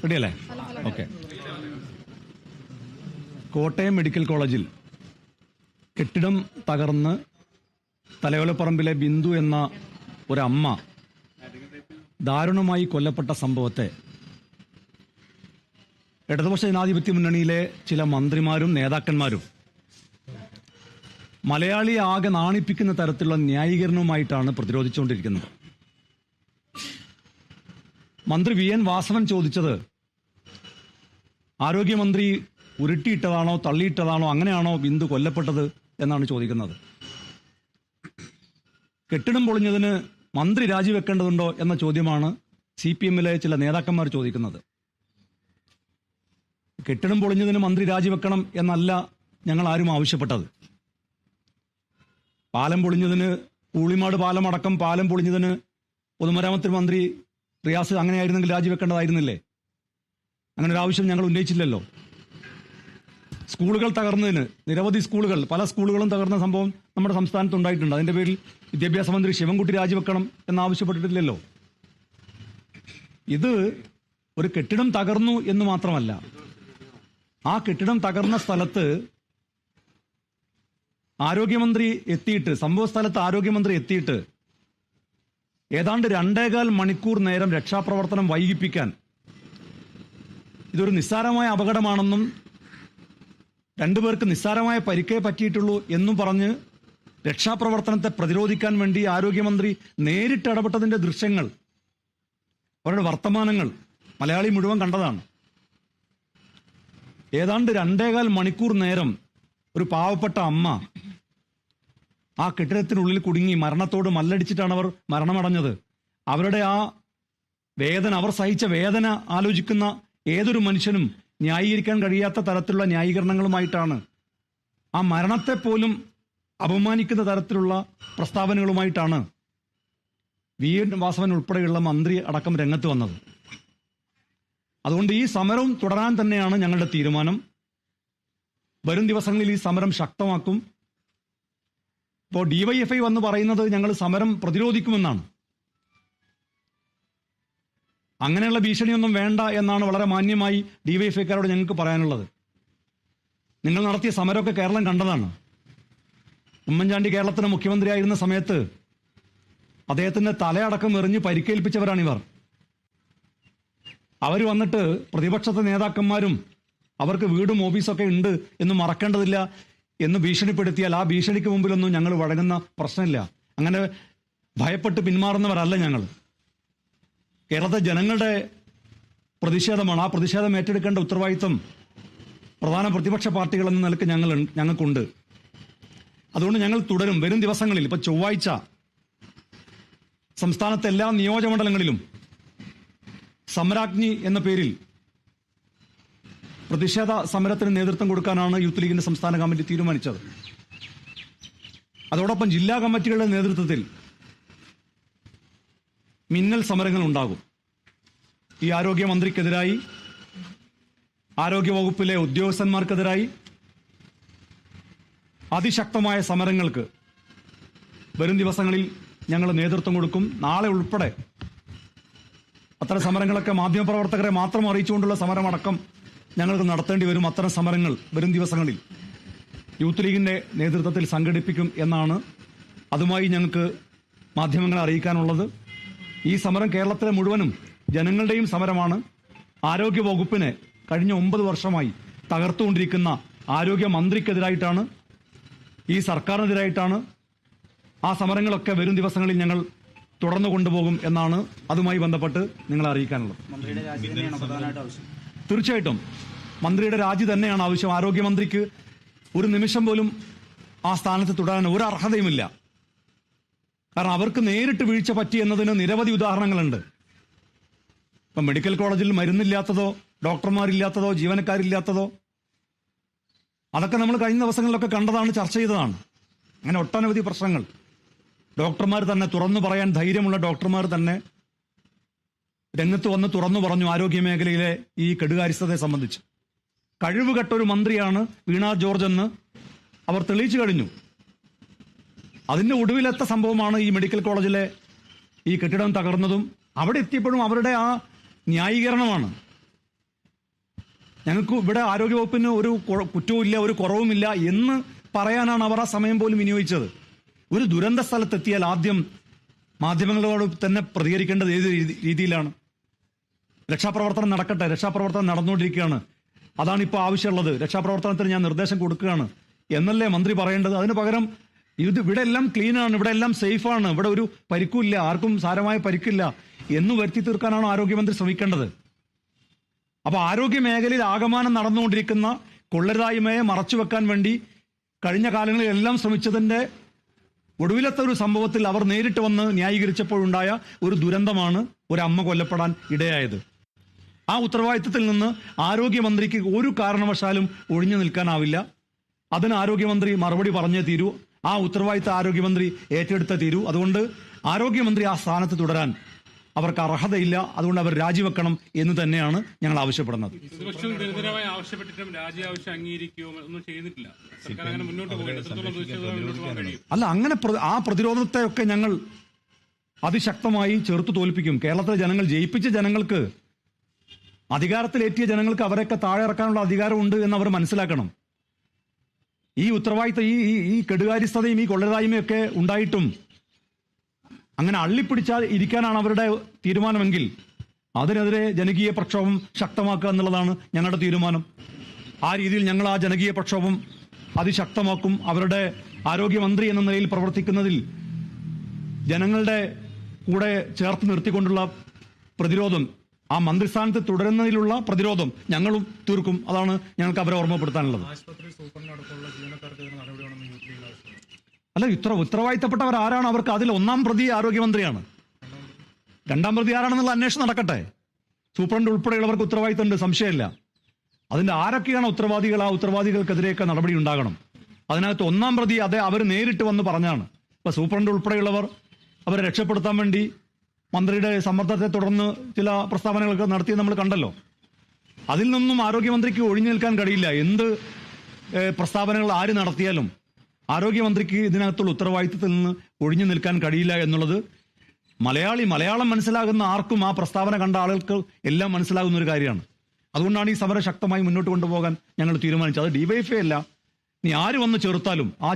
റെഡിയല്ലേ? Okay. Kottayam medical കോളേജിൽ കെട്ടിടം തകർന്ന് തലയോലപ്പറമ്പിലെ ബിന്ദു എന്ന ഒരമ്മ ദാരുണമായി കൊല്ലപ്പെട്ട സംഭവത്തെ ഇടതുപക്ഷ ജനാധിപത്യ മുന്നണിയിലെ ചില മന്ത്രിമാരും നേതാക്കന്മാരും മലയാളിയെ ആകെ നാണിപ്പിക്കുന്ന തരത്തിലുള്ള ന്യായീകരണവുമായിട്ടാണ് പ്രതിരോധിച്ചുകൊണ്ടിരിക്കുന്നത്. മന്ത്രി വി എൻ വാസവൻ ചോദിച്ചത് ആരോഗ്യമന്ത്രി ഉരുട്ടിയിട്ടതാണോ തള്ളിയിട്ടതാണോ അങ്ങനെയാണോ ബിന്ദു കൊല്ലപ്പെട്ടത് എന്നാണ് ചോദിക്കുന്നത്. കെട്ടിടം പൊളിഞ്ഞതിന് മന്ത്രി രാജിവെക്കേണ്ടതുണ്ടോ എന്ന ചോദ്യമാണ് CPM-ലെ ചില നേതാക്കന്മാർ ചോദിക്കുന്നത്. കെട്ടിടം പൊളിഞ്ഞതിന് മന്ത്രി രാജിവെക്കണം എന്നല്ല ഞങ്ങൾ ആരും ആവശ്യപ്പെട്ടത്. പാലം പൊളിഞ്ഞതിന്, പൂളിമാട് പാലം അടക്കം പാലം പൊളിഞ്ഞതിന് പൊതുമരാമത്ത് മന്ത്രി റിയാസ് അങ്ങനെയായിരുന്നെങ്കിൽ രാജിവെക്കേണ്ടതായിരുന്നില്ലേ? അങ്ങനെ ഒരു ആവശ്യം ഞങ്ങൾ ഉന്നയിച്ചില്ലല്ലോ. സ്കൂളുകൾ തകർന്നതിന്, നിരവധി സ്കൂളുകൾ, പല സ്കൂളുകളും തകർന്ന സംഭവം നമ്മുടെ സംസ്ഥാനത്ത് ഉണ്ടായിട്ടുണ്ട്. അതിന്റെ പേരിൽ വിദ്യാഭ്യാസ മന്ത്രി ശിവൻകുട്ടി രാജിവെക്കണം എന്നാവശ്യപ്പെട്ടിട്ടില്ലല്ലോ. ഇത് ഒരു കെട്ടിടം തകർന്നു എന്ന് മാത്രമല്ല, ആ കെട്ടിടം തകർന്ന സ്ഥലത്ത് ആരോഗ്യമന്ത്രി എത്തിയിട്ട്, സംഭവ സ്ഥലത്ത് ആരോഗ്യമന്ത്രി എത്തിയിട്ട് ഏതാണ്ട് 2.25 മണിക്കൂർ നേരം രക്ഷാപ്രവർത്തനം വൈകിപ്പിക്കാൻ, ഇതൊരു നിസ്സാരമായ അപകടമാണെന്നും 2 പേർക്ക് നിസ്സാരമായ പരിക്കേ പറ്റിയിട്ടുള്ളൂ എന്നും പറഞ്ഞ് രക്ഷാപ്രവർത്തനത്തെ പ്രതിരോധിക്കാൻ വേണ്ടി ആരോഗ്യമന്ത്രി നേരിട്ട് ഇടപെട്ടതിന്റെ ദൃശ്യങ്ങൾ, അവരുടെ വർത്തമാനങ്ങൾ മലയാളി മുഴുവൻ കണ്ടതാണ്. ഏതാണ്ട് 2.25 മണിക്കൂർ നേരം ഒരു പാവപ്പെട്ട അമ്മ ആ കെട്ടിടത്തിനുള്ളിൽ കുടുങ്ങി മരണത്തോട് മല്ലടിച്ചിട്ടാണ് അവർ മരണമടഞ്ഞത്. അവരുടെ ആ വേദന, അവർ സഹിച്ച വേദന ആലോചിക്കുന്ന ഏതൊരു മനുഷ്യനും ന്യായീകരിക്കാൻ കഴിയാത്ത തരത്തിലുള്ള ന്യായീകരണങ്ങളുമായിട്ടാണ്, ആ മരണത്തെ പോലും അപമാനിക്കുന്ന തരത്തിലുള്ള പ്രസ്താവനകളുമായിട്ടാണ് വി എൻ വാസവൻ ഉൾപ്പെടെയുള്ള മന്ത്രി അടക്കം രംഗത്ത് വന്നത്. അതുകൊണ്ട് ഈ സമരം തുടരാൻ തന്നെയാണ് ഞങ്ങളുടെ തീരുമാനം. വരും ദിവസങ്ങളിൽ ഈ സമരം ശക്തമാക്കും. ഇപ്പോൾ DYFI വന്ന് പറയുന്നത് ഞങ്ങൾ സമരം പ്രതിരോധിക്കുമെന്നാണ്. അങ്ങനെയുള്ള ഭീഷണിയൊന്നും വേണ്ട എന്നാണ് വളരെ മാന്യമായി DYFIക്കാരോട് ഞങ്ങൾക്ക് പറയാനുള്ളത്. നിങ്ങൾ നടത്തിയ സമരമൊക്കെ കേരളം കണ്ടതാണ്. ഉമ്മൻചാണ്ടി കേരളത്തിന് മുഖ്യമന്ത്രിയായിരുന്ന സമയത്ത് അദ്ദേഹത്തിന്റെ തലയടക്കം എറിഞ്ഞ് പരിക്കേൽപ്പിച്ചവരാണിവർ. അവർ വന്നിട്ട് പ്രതിപക്ഷത്തെ നേതാക്കന്മാരും അവർക്ക് വീടും ഓഫീസൊക്കെ ഉണ്ട് എന്ന് മറക്കേണ്ടതില്ല എന്ന് ഭീഷണിപ്പെടുത്തിയാൽ ആ ഭീഷണിക്ക് മുമ്പിലൊന്നും ഞങ്ങൾ വഴങ്ങുന്ന പ്രശ്നമില്ല. അങ്ങനെ ഭയപ്പെട്ട് പിന്മാറുന്നവരല്ല ഞങ്ങൾ. കേരളത്തെ ജനങ്ങളുടെ പ്രതിഷേധമാണ്. ആ പ്രതിഷേധം ഏറ്റെടുക്കേണ്ട ഉത്തരവാദിത്വം പ്രധാന പ്രതിപക്ഷ പാർട്ടികൾ എന്ന നിലയ്ക്ക് ഞങ്ങൾക്കുണ്ട്. അതുകൊണ്ട് ഞങ്ങൾ തുടരും. വരും ദിവസങ്ങളിൽ, ഇപ്പൊ ചൊവ്വാഴ്ച സംസ്ഥാനത്തെ എല്ലാ നിയോജകമണ്ഡലങ്ങളിലും സമരാഗ്നി എന്ന പേരിൽ പ്രതിഷേധ സമരത്തിന് നേതൃത്വം കൊടുക്കാനാണ് യൂത്ത് ലീഗിന്റെ സംസ്ഥാന കമ്മിറ്റി തീരുമാനിച്ചത്. അതോടൊപ്പം ജില്ലാ കമ്മിറ്റികളുടെ നേതൃത്വത്തിൽ മിന്നൽ സമരങ്ങൾ ഉണ്ടാകും. ഈ ആരോഗ്യമന്ത്രിക്കെതിരായി, ആരോഗ്യവകുപ്പിലെ ഉദ്യോഗസ്ഥന്മാർക്കെതിരായി അതിശക്തമായ സമരങ്ങൾക്ക് വരും ദിവസങ്ങളിൽ ഞങ്ങൾ നേതൃത്വം കൊടുക്കും. നാളെ ഉൾപ്പെടെ അത്തരം സമരങ്ങളൊക്കെ മാധ്യമപ്രവർത്തകരെ മാത്രം അറിയിച്ചുകൊണ്ടുള്ള സമരമടക്കം ഞങ്ങൾക്ക് നടത്തേണ്ടി വരും. അത്തരം സമരങ്ങൾ വരും ദിവസങ്ങളിൽ യൂത്ത് ലീഗിന്റെ നേതൃത്വത്തിൽ സംഘടിപ്പിക്കും എന്നാണ് അതുമായി ഞങ്ങൾക്ക് മാധ്യമങ്ങളെ അറിയിക്കാനുള്ളത്. ഈ സമരം കേരളത്തിലെ മുഴുവനും ജനങ്ങളുടെയും സമരമാണ്. ആരോഗ്യ വകുപ്പിനെ കഴിഞ്ഞ 9 വർഷമായി തകർത്തുകൊണ്ടിരിക്കുന്ന ആരോഗ്യ മന്ത്രിക്കെതിരായിട്ടാണ്, ഈ സർക്കാരിനെതിരായിട്ടാണ്. ആ സമരങ്ങളൊക്കെ വരും ദിവസങ്ങളിൽ ഞങ്ങൾ തുടർന്നു കൊണ്ടുപോകും എന്നാണ് അതുമായി ബന്ധപ്പെട്ട് നിങ്ങളെ അറിയിക്കാനുള്ളത്. തീർച്ചയായിട്ടും മന്ത്രിയുടെ രാജി തന്നെയാണ് ആവശ്യം. ആരോഗ്യമന്ത്രിക്ക് ഒരു നിമിഷം പോലും ആ സ്ഥാനത്ത് തുടരാൻ ഒരു അർഹതയുമില്ല. കാരണം അവർക്ക് നേരിട്ട് വീഴ്ച പറ്റി എന്നതിന് നിരവധി ഉദാഹരണങ്ങളുണ്ട്. ഇപ്പം മെഡിക്കൽ കോളേജിൽ മരുന്നില്ലാത്തതോ ഡോക്ടർമാരില്ലാത്തതോ ജീവനക്കാരില്ലാത്തതോ അതൊക്കെ നമ്മൾ കഴിഞ്ഞ ദിവസങ്ങളിലൊക്കെ കണ്ടതാണ്, ചർച്ച ചെയ്തതാണ്. അങ്ങനെ ഒട്ടനവധി പ്രശ്നങ്ങൾ ഡോക്ടർമാർ തന്നെ തുറന്നു പറയാൻ ധൈര്യമുള്ള ഡോക്ടർമാർ തന്നെ രംഗത്ത് വന്ന് തുറന്നു പറഞ്ഞു ആരോഗ്യ മേഖലയിലെ ഈ കെടുകാര്യസ്ഥതയെ സംബന്ധിച്ച്. കഴിവുകെട്ടൊരു മന്ത്രിയാണ് വീണ ജോർജ് എന്ന് അവർ തെളിയിച്ചു കഴിഞ്ഞു. അതിന്റെ ഒടുവിലെത്ത സംഭവമാണ് ഈ മെഡിക്കൽ കോളേജിലെ ഈ കെട്ടിടം തകർന്നതും അവിടെ എത്തിയപ്പോഴും അവരുടെ ആ ന്യായീകരണമാണ്. ഞങ്ങൾക്ക് ഇവിടെ ആരോഗ്യവകുപ്പിന് ഒരു കുറ്റവുമില്ല, ഒരു കുറവുമില്ല എന്ന് പറയാനാണ് അവർ ആ സമയം പോലും വിനിയോഗിച്ചത്. ഒരു ദുരന്ത സ്ഥലത്തെത്തിയാൽ ആദ്യം മാധ്യമങ്ങളോട് തന്നെ പ്രതികരിക്കേണ്ടത് ഏത് രീതിയിലാണ്? രക്ഷാപ്രവർത്തനം നടക്കട്ടെ, രക്ഷാപ്രവർത്തനം നടന്നുകൊണ്ടിരിക്കുകയാണ്, അതാണ് ഇപ്പോൾ ആവശ്യമുള്ളത്, രക്ഷാപ്രവർത്തനത്തിന് ഞാൻ നിർദ്ദേശം കൊടുക്കുകയാണ് എന്നല്ലേ മന്ത്രി പറയേണ്ടത്? അതിന് പകരം ഇവിടെ എല്ലാം ക്ലീനാണ്, ഇവിടെ എല്ലാം സേഫാണ്, ഇവിടെ ഒരു പരിക്കുമില്ല, ആർക്കും സാരമായ പരിക്കില്ല എന്ന് വരുത്തി തീർക്കാനാണ് ആരോഗ്യമന്ത്രി ശ്രമിക്കേണ്ടത്. അപ്പൊ ആരോഗ്യ മേഖലയിൽ ആകമാനം നടന്നുകൊണ്ടിരിക്കുന്ന കൊള്ളരുതായ്മയെ മറച്ചുവെക്കാൻ വേണ്ടി കഴിഞ്ഞ കാലങ്ങളിൽ എല്ലാം ശ്രമിച്ചതിന്റെ ഒടുവിലത്തെ ഒരു സംഭവത്തിൽ അവർ നേരിട്ട് വന്ന് ന്യായീകരിച്ചപ്പോഴുണ്ടായ ഒരു ദുരന്തമാണ് ഒരു അമ്മ കൊല്ലപ്പെടാൻ ഇടയായത്. ആ ഉത്തരവാദിത്തത്തിൽ നിന്ന് ആരോഗ്യമന്ത്രിക്ക് ഒരു കാരണവശാലും ഒഴിഞ്ഞു നിൽക്കാനാവില്ല. അതിന് ആരോഗ്യമന്ത്രി മറുപടി പറഞ്ഞേ തീരൂ. ആ ഉത്തരവാദിത്തം ആരോഗ്യമന്ത്രി ഏറ്റെടുത്തേ തീരൂ. അതുകൊണ്ട് ആരോഗ്യമന്ത്രി ആ സ്ഥാനത്ത് തുടരാൻ അവർക്ക് അർഹതയില്ല. അതുകൊണ്ട് അവർ രാജിവെക്കണം എന്ന് തന്നെയാണ് ഞങ്ങൾ ആവശ്യപ്പെടുന്നത്. അല്ല, അങ്ങനെ ആ പ്രതിരോധത്തെയൊക്കെ ഞങ്ങൾ അതിശക്തമായി ചെറുത്തു തോൽപ്പിക്കും. കേരളത്തിലെ ജനങ്ങൾ ജയിപ്പിച്ച ജനങ്ങൾക്ക്, അധികാരത്തിലേറ്റിയ ജനങ്ങൾക്ക് അവരൊക്കെ താഴെ ഇറക്കാനുള്ള അധികാരമുണ്ട് എന്ന് അവർ മനസ്സിലാക്കണം. ഈ ഉത്തരവാദിത്തം, ഈ കെടുകാര്യസ്ഥതയും ഈ കൊള്ളരുതായ്മയൊക്കെ ഉണ്ടായിട്ടും അങ്ങനെ അള്ളിപ്പിടിച്ചാൽ ഇരിക്കാനാണ് അവരുടെ തീരുമാനമെങ്കിൽ അതിനെതിരെ ജനകീയ പ്രക്ഷോഭം ശക്തമാക്കുക എന്നുള്ളതാണ് ഞങ്ങളുടെ തീരുമാനം. ആ രീതിയിൽ ഞങ്ങൾ ആ ജനകീയ പ്രക്ഷോഭം അതിശക്തമാക്കും. അവരുടെ ആരോഗ്യമന്ത്രി എന്ന നിലയിൽ പ്രവർത്തിക്കുന്നതിൽ ജനങ്ങളുടെ കൂടെ ചേർത്ത് നിർത്തിക്കൊണ്ടുള്ള പ്രതിരോധം, ആ മന്ത്രിസ്ഥാനത്ത് തുടരുന്നതിലുള്ള പ്രതിരോധം ഞങ്ങളും തീർക്കും. അതാണ് ഞങ്ങൾക്ക് അവരെ ഓർമ്മപ്പെടുത്താനുള്ളത്. അല്ല, ഉത്തരവാദിത്തപ്പെട്ടവർ ആരാണ്? അവർക്ക് അതിൽ ഒന്നാം പ്രതി ആരോഗ്യമന്ത്രിയാണ്. രണ്ടാം പ്രതി ആരാണെന്നുള്ള അന്വേഷണം നടക്കട്ടെ. സൂപ്രണ്ട് ഉൾപ്പെടെയുള്ളവർക്ക് ഉത്തരവാദിത്തമുണ്ട്, സംശയമില്ല. അതിന്റെ ആരൊക്കെയാണ് ഉത്തരവാദികൾ, ആ ഉത്തരവാദികൾക്കെതിരെയൊക്കെ നടപടി ഉണ്ടാകണം. അതിനകത്ത് ഒന്നാം പ്രതി അവർ നേരിട്ട് വന്ന് പറഞ്ഞാണ്. ഇപ്പൊ സൂപ്രണ്ട് ഉൾപ്പെടെയുള്ളവർ അവരെ രക്ഷപ്പെടുത്താൻ വേണ്ടി മന്ത്രിയുടെ സമ്മർദ്ദത്തെ തുടർന്ന് ചില പ്രസ്താവനകളൊക്കെ നടത്തിയത് നമ്മൾ കണ്ടല്ലോ. അതിൽ നിന്നും ആരോഗ്യമന്ത്രിക്ക് ഒഴിഞ്ഞു നിൽക്കാൻ കഴിയില്ല. എന്ത് പ്രസ്താവനകൾ ആര് നടത്തിയാലും ആരോഗ്യമന്ത്രിക്ക് ഇതിനകത്തുള്ള ഉത്തരവാദിത്തത്തിൽ നിന്ന് ഒഴിഞ്ഞു നിൽക്കാൻ കഴിയില്ല എന്നുള്ളത് മലയാളം മനസ്സിലാകുന്ന ആർക്കും, ആ പ്രസ്താവന കണ്ട ആളുകൾക്ക് എല്ലാം മനസ്സിലാകുന്ന ഒരു കാര്യമാണ്. അതുകൊണ്ടാണ് ഈ സമരം ശക്തമായി മുന്നോട്ട് കൊണ്ടുപോകാൻ ഞങ്ങൾ തീരുമാനിച്ചത്. അത് ഡിവൈഎഫ്ഐ അല്ല, ഇനി ആര് വന്ന് ചെറുത്താലും ആ